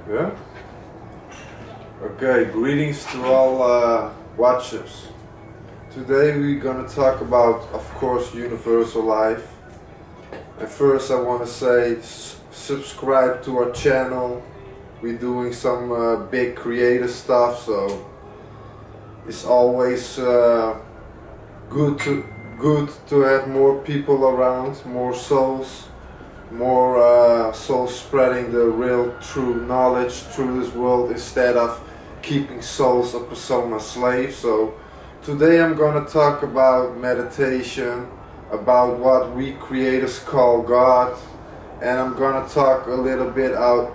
Yeah? Okay, greetings to all watchers. Today we're gonna talk about, of course, universal life. And first I want to say subscribe to our channel. We're doing some big creative stuff, so it's always good to have more people around, more souls spreading the real true knowledge through this world instead of keeping souls a persona slave. So today I'm gonna talk about meditation, about what we creators call God, and I'm gonna talk a little bit about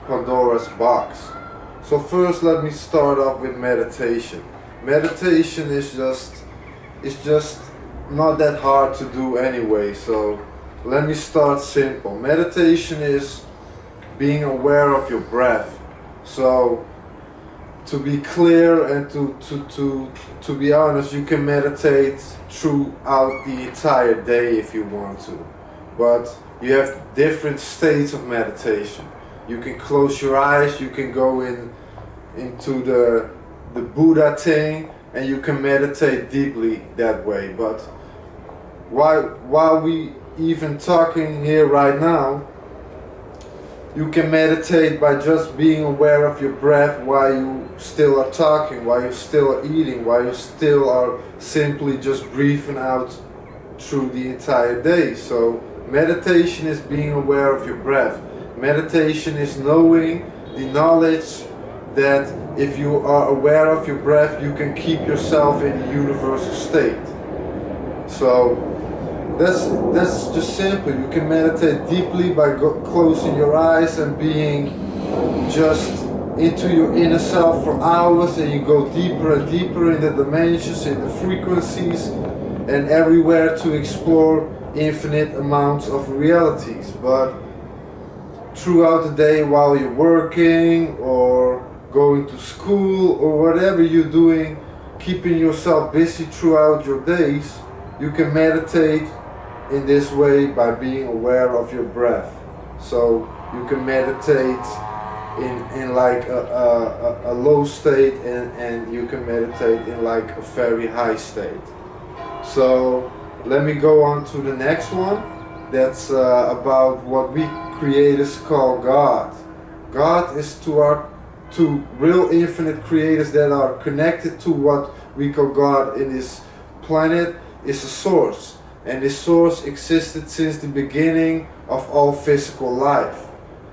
Pandora's box. So first let me start off with meditation. Meditation is just not that hard to do anyway, so let me start simple. Meditation is being aware of your breath. So to be clear and to be honest, you can meditate throughout the entire day if you want to. But you have different states of meditation. You can close your eyes, you can go into the Buddha thing, and you can meditate deeply that way. But while we even talking here right now, you can meditate by just being aware of your breath while you still are talking, while you still are eating, while you still are simply just breathing out through the entire day. So meditation is being aware of your breath. Meditation is knowing the knowledge that if you are aware of your breath, you can keep yourself in a universal state. So that's just simple. You can meditate deeply by closing your eyes and being just into your inner self for hours, and you go deeper and deeper in the dimensions, in the frequencies, and everywhere to explore infinite amounts of realities. But throughout the day, while you're working or going to school or whatever you're doing, keeping yourself busy throughout your days, you can meditate in this way by being aware of your breath. So you can meditate in like a low state, and you can meditate in like a very high state. So let me go on to the next one. That's about what we creators call God. God is to real infinite creators that are connected to what we call God in this planet, is a source. And this source existed since the beginning of all physical life.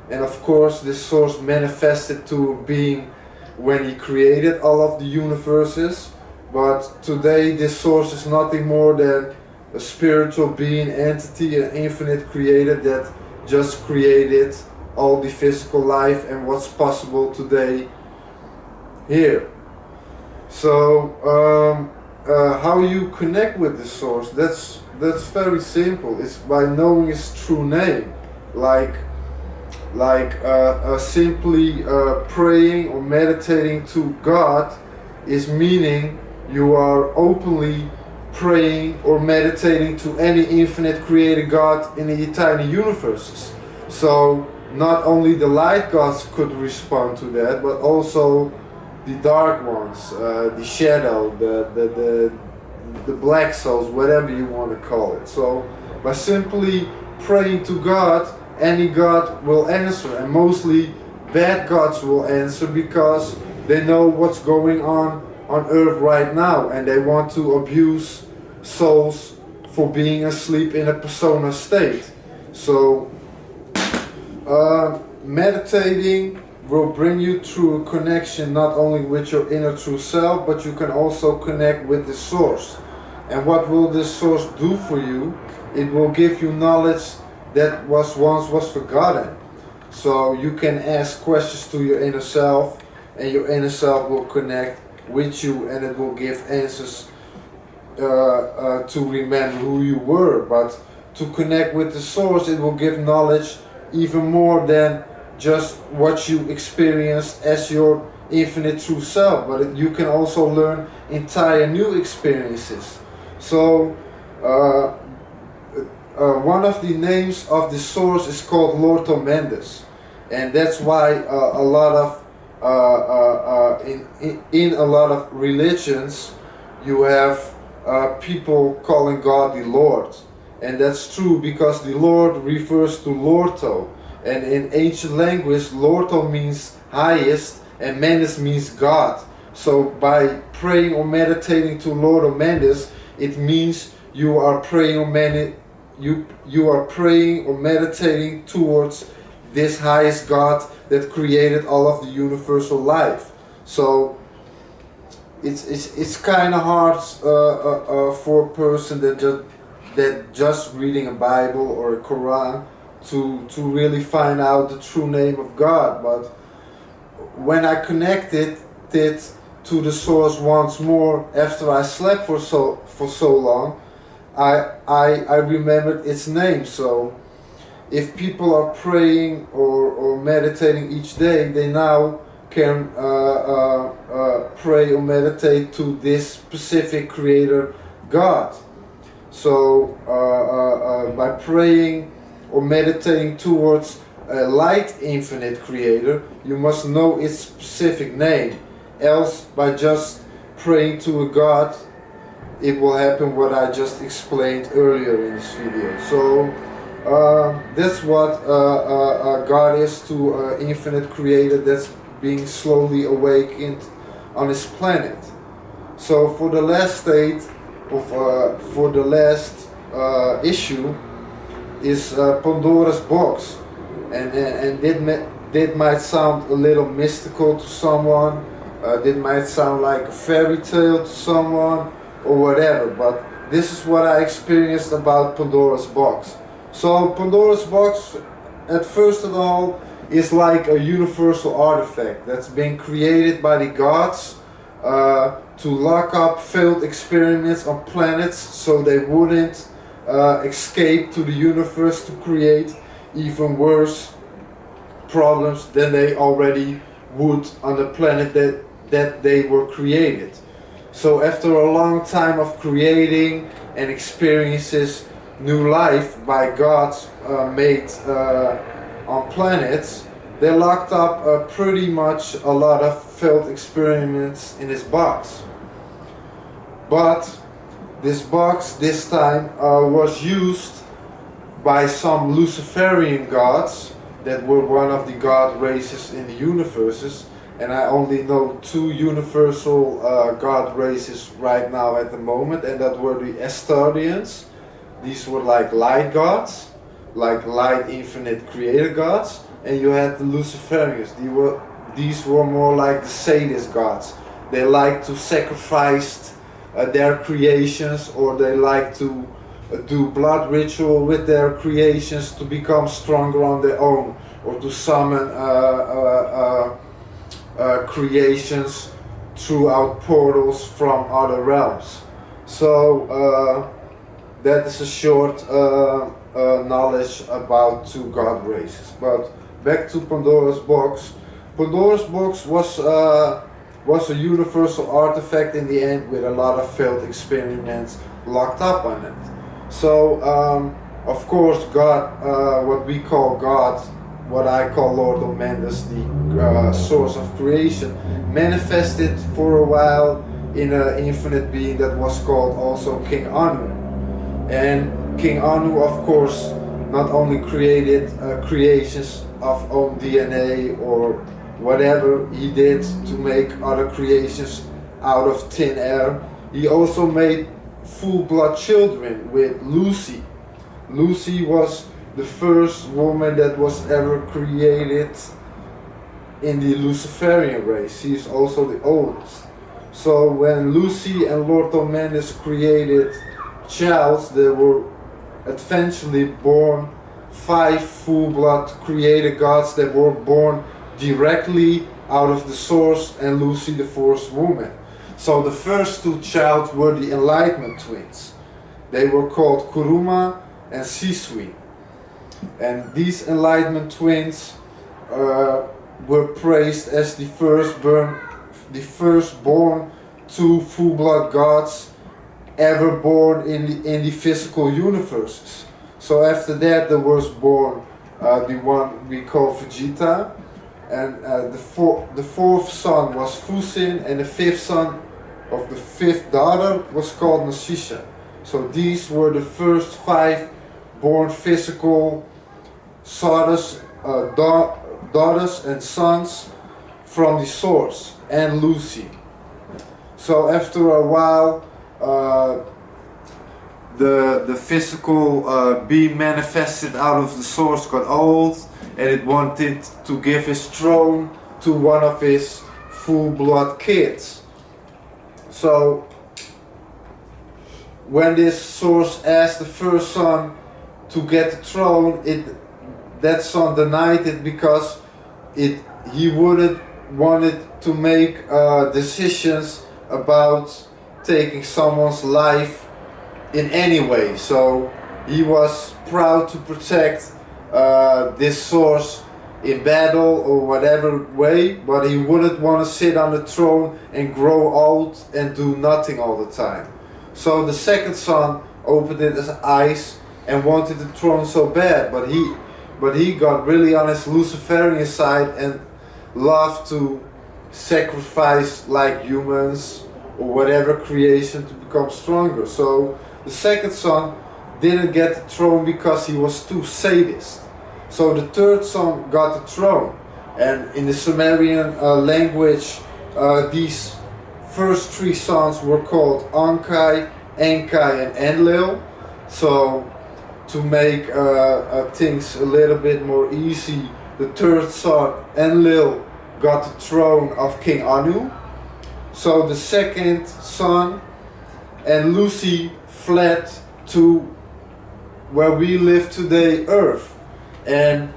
And of course this source manifested to a being when he created all of the universes. But today this source is nothing more than a spiritual being, entity, an infinite creator that just created all the physical life and what's possible today here. So how you connect with the source, that's very simple. It's by knowing its true name, like simply praying or meditating to God is meaning you are openly praying or meditating to any infinite creator God in the entire universes. So not only the light gods could respond to that, but also the dark ones, the shadow, the black souls, whatever you want to call it. So by simply praying to God, any God will answer, and mostly bad gods will answer because they know what's going on earth right now, and they want to abuse souls for being asleep in a persona state. So meditating will bring you through a connection not only with your inner true self, but you can also connect with the source. And what will this source do for you? It will give you knowledge that once was forgotten. So you can ask questions to your inner self, and your inner self will connect with you, and it will give answers to remember who you were. But to connect with the source, it will give knowledge even more than just what you experienced as your infinite true self, but you can also learn entire new experiences. So one of the names of the source is called Lord Mendes, and that's why a lot of in a lot of religions you have people calling God the Lord, and that's true because the Lord refers to Lordo, and in ancient language Lordo means highest and Mendes means God. So by praying or meditating to Lord or Mendes, it means you are praying or you are praying or meditating towards this highest God that created all of the universal life. So it's kind of hard for a person that just reading a Bible or a Quran to really find out the true name of God. But when I connected it to the source once more after I slept for so long, I remembered its name. So if people are praying or meditating each day, they now can pray or meditate to this specific creator God. So by praying or meditating towards a light infinite creator, you must know its specific name. Else, by just praying to a God, it will happen what I just explained earlier in this video. So that's what God is to infinite creator that's being slowly awakened on his planet. So for the last state of for the last issue is Pandora's box, and that might sound a little mystical to someone. That might sound like a fairy tale to someone or whatever, but this is what I experienced about Pandora's box. So Pandora's box, at first of all, is like a universal artifact that's been created by the gods to lock up failed experiments on planets so they wouldn't escape to the universe to create even worse problems than they already would on the planet that they were created. So after a long time of creating and experiences new life by gods made on planets, they locked up pretty much a lot of failed experiments in this box. But this box this time was used by some Luciferian gods that were one of the god races in the universes, and I only know two universal god races right now at the moment, and that were the Astardians. These were like light gods, like light infinite creator gods, and you had the Luciferians. These were more like the sadist gods. They like to sacrifice their creations, or they like to do blood ritual with their creations to become stronger on their own, or to summon creations throughout portals from other realms. So that is a short knowledge about two god races. But back to Pandora's box. Pandora's box was a universal artifact in the end, with a lot of failed experiments locked up on it. So of course God, what we call God, what I call Lord of Mendes, the source of creation, manifested for a while in an infinite being that was called also King Anu. And King Anu, of course, not only created creations of own DNA or whatever he did to make other creations out of thin air, he also made full-blood children with Lucy. Lucy was the first woman that was ever created in the Luciferian race. She is also the oldest. So when Lucy and Lord Mendes created child, there were eventually born 5 full-blood creator gods that were born directly out of the source, and Lucy the first woman. So the first 2 childs were the Enlightenment twins. They were called Kuruma and Sisui. And these Enlightenment twins were praised as the firstborn 2 full-blood gods ever born in the physical universes. So after that there was born the one we call Vegeta, and the fourth son was Fusin, and the fifth son of the fifth daughter was called Nasisha. So these were the first 5 born physical daughters and sons from the source, and Lucy. So after a while, the physical being manifested out of the source got old, and it wanted to give his throne to one of his full-blood kids. So when this source asked the first son to get the throne, that son denied it because he wouldn't wanted to make decisions about taking someone's life in any way. So he was proud to protect this source in battle or whatever way, but he wouldn't want to sit on the throne and grow old and do nothing all the time. So the second son opened his eyes and wanted the throne so bad, but he got really on his Luciferian side and loved to sacrifice like humans or whatever creation to become stronger. So the second son didn't get the throne because he was too sadist. So the third son got the throne, and in the Sumerian language, these first 3 sons were called Ankai, Enkai, and Enlil. So to make things a little bit more easy, the third son, Enlil, got the throne of King Anu. So the second son and Lucy fled to where we live today, Earth. And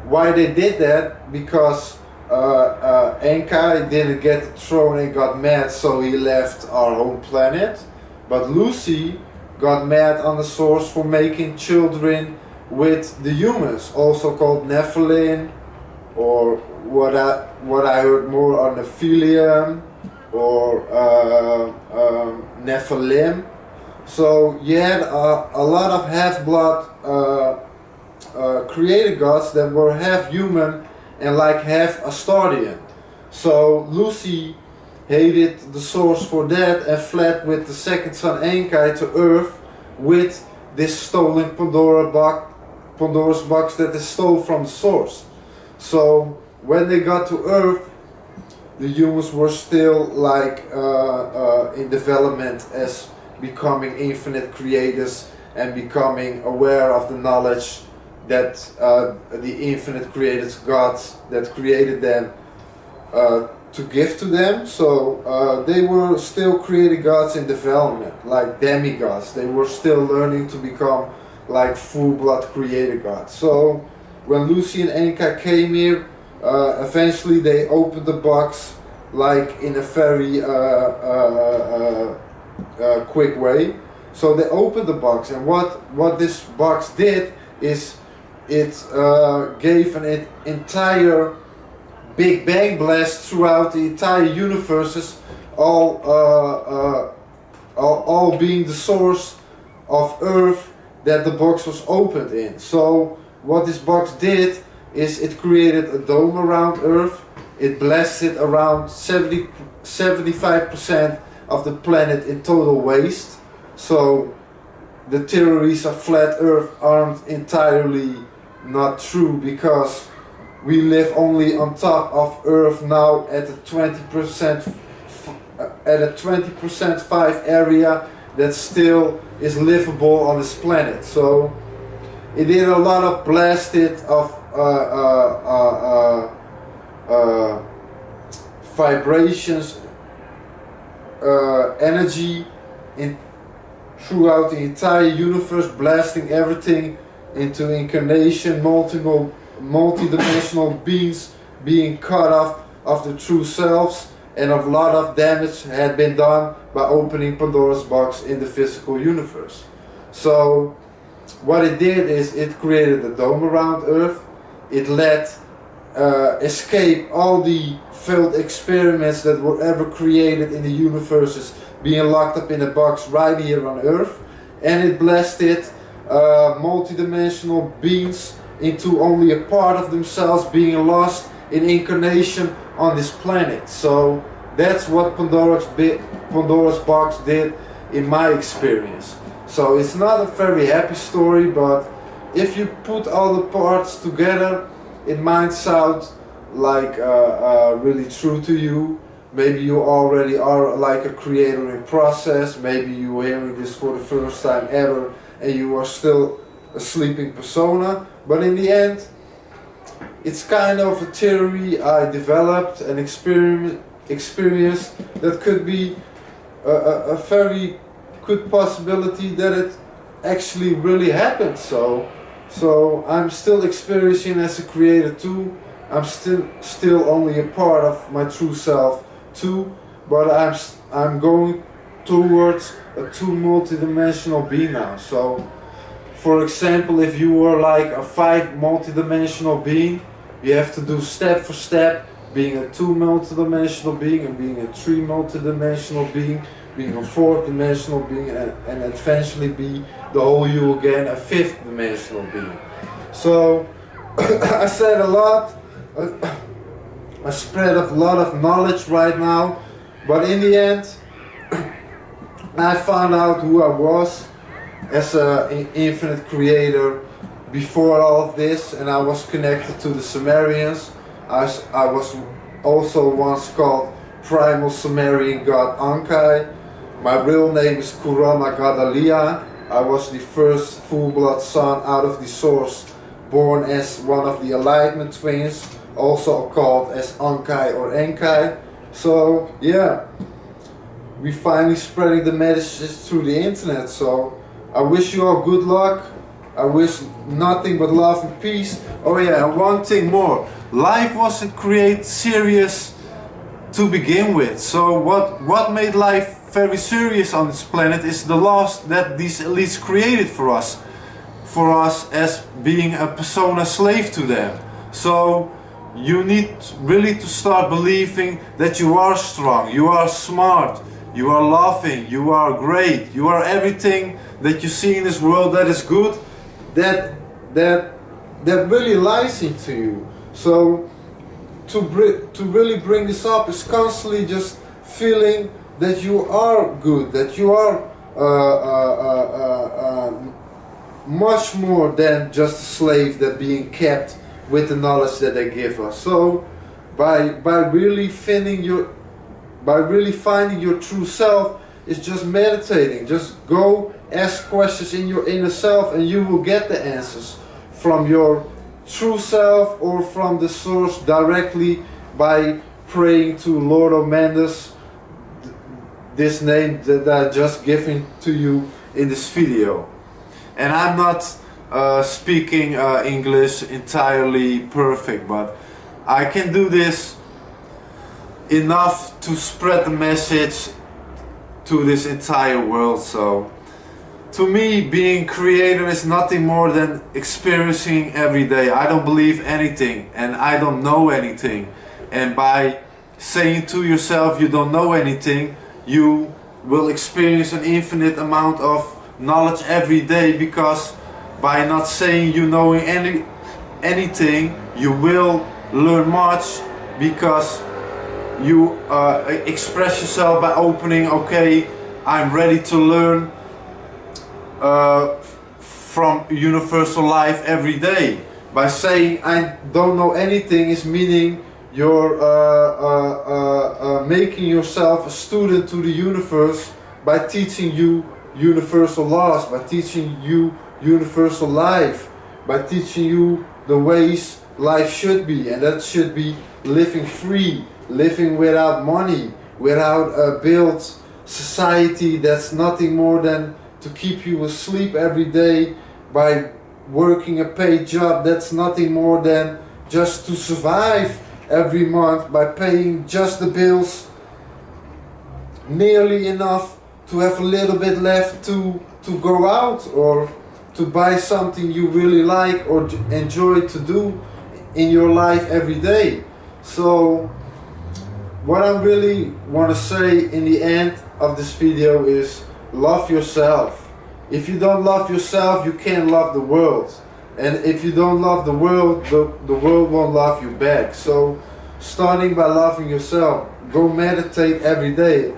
why they did that? Because Enkai didn't get the throne and got mad, so he left our home planet. But Lucy got mad on the source for making children with the humans, also called Nephilim, or what I heard more on Nephilim, or Nephilim. So you had a lot of half-blood created gods that were half human and like half Astardian. So Lucy hated the source for that and fled with the second son Enkai to Earth with this stolen Pandora's box that they stole from the source. So when they got to Earth, the humans were still like in development as becoming infinite creators and becoming aware of the knowledge that the infinite created gods that created them to give to them. So they were still created gods in development, like demigods. They were still learning to become like full-blood created gods. So when Lucy and Enkai came here, eventually they opened the box like in a very quick way. So they opened the box, and what this box did is it gave an entire Big Bang blast throughout the entire universes, all being the source of Earth that the box was opened in. So what this box did is it created a dome around Earth. It blasted around 75% of the planet in total waste. So the theories of flat Earth aren't entirely not true, because we live only on top of Earth now at a 20% 5 area that still is livable on this planet. So it did a lot of blasted of vibrations, energy throughout the entire universe, blasting everything into incarnation, multi-dimensional beings being cut off of the true selves, and a lot of damage had been done by opening Pandora's box in the physical universe. So what it did is it created a dome around Earth. It let escape all the failed experiments that were ever created in the universes being locked up in a box right here on Earth, and it blasted multi-dimensional beings into only a part of themselves being lost in incarnation on this planet. So that's what Pandora's box did in my experience. So it's not a very happy story, but if you put all the parts together, it might sound like really true to you. Maybe you already are like a creator in process. Maybe you're hearing this for the first time ever and you are still a sleeping persona. But in the end, it's kind of a theory I developed and experienced that could be a very good possibility that it actually really happened. So I'm still experiencing as a creator too. I'm still only a part of my true self too, but I'm going towards a two multidimensional being now. So for example, if you were like a 5 multidimensional being, you have to do step for step, being a 2 multidimensional being, and being a 3 multidimensional being, being a 4th dimensional being, and eventually be the whole you again, a 5th dimensional being. So I said a lot, I spread a lot of knowledge right now, but in the end I found out who I was as an infinite creator before all of this, and I was connected to the Sumerians. I was also once called primal Sumerian god Ankai. My real name is Kuruma Godelya. I was the first full-blood son out of the source, born as one of the Enlightenment twins, also called as Ankai or Enkai. So yeah, we finally spreading the message through the internet. So I wish you all good luck. I wish nothing but love and peace. Oh yeah, and one thing more. Life wasn't created serious to begin with. So what made life very serious on this planet is the laws that these elites created for us as being a persona slave to them. So you need really to start believing that you are strong, you are smart, you are loving, you are great, you are everything that you see in this world that is good, that really lies into you. So to really bring this up is constantly just feeling that you are good, that you are much more than just a slave that being kept with the knowledge that they give us. So by really finding your true self is just meditating. Just go ask questions in your inner self and you will get the answers from your true self or from the source directly by praying to Lord Omandas, this name that I just given to you in this video. And I'm not speaking English entirely perfect, but I can do this enough to spread the message to this entire world. So to me, being creator is nothing more than experiencing every day. I don't believe anything and I don't know anything, and by saying to yourself you don't know anything, you will experience an infinite amount of knowledge every day, because by not saying you knowing anything, you will learn much, because you express yourself by opening, okay, I'm ready to learn from universal life every day. By saying I don't know anything is meaning you're making yourself a student to the universe by teaching you universal laws, by teaching you universal life, by teaching you the ways life should be, and that should be living free, living without money, without a built society that's nothing more than to keep you asleep every day, by working a paid job that's nothing more than just to survive every month, by paying just the bills, nearly enough to have a little bit left to go out or to buy something you really like or enjoy to do in your life every day. So what I really want to say in the end of this video is love yourself. If you don't love yourself, you can't love the world. And if you don't love the world, the world won't love you back. So starting by loving yourself, go meditate every day,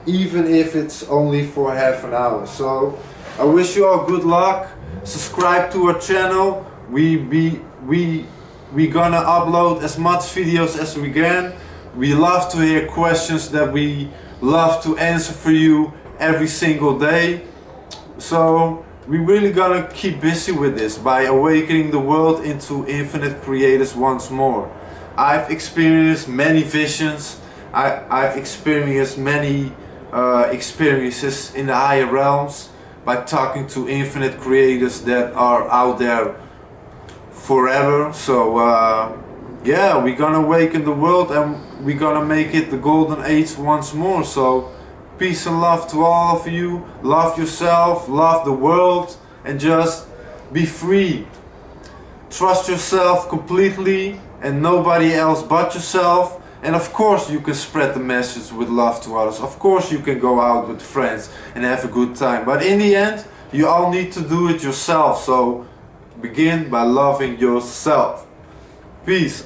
even if it's only for half an hour. So I wish you all good luck. Subscribe to our channel. We gonna upload as much videos as we can. We love to hear questions that we love to answer for you every single day. So we really gonna keep busy with this by awakening the world into infinite creators once more. I've experienced many visions. I've experienced many experiences in the higher realms by talking to infinite creators that are out there forever. So yeah, we're gonna awaken the world and we're gonna make it the golden age once more. So peace and love to all of you. Love yourself, love the world, and just be free. Trust yourself completely and nobody else but yourself. And of course you can spread the message with love to others. Of course you can go out with friends and have a good time. But in the end, you all need to do it yourself. So begin by loving yourself. Peace.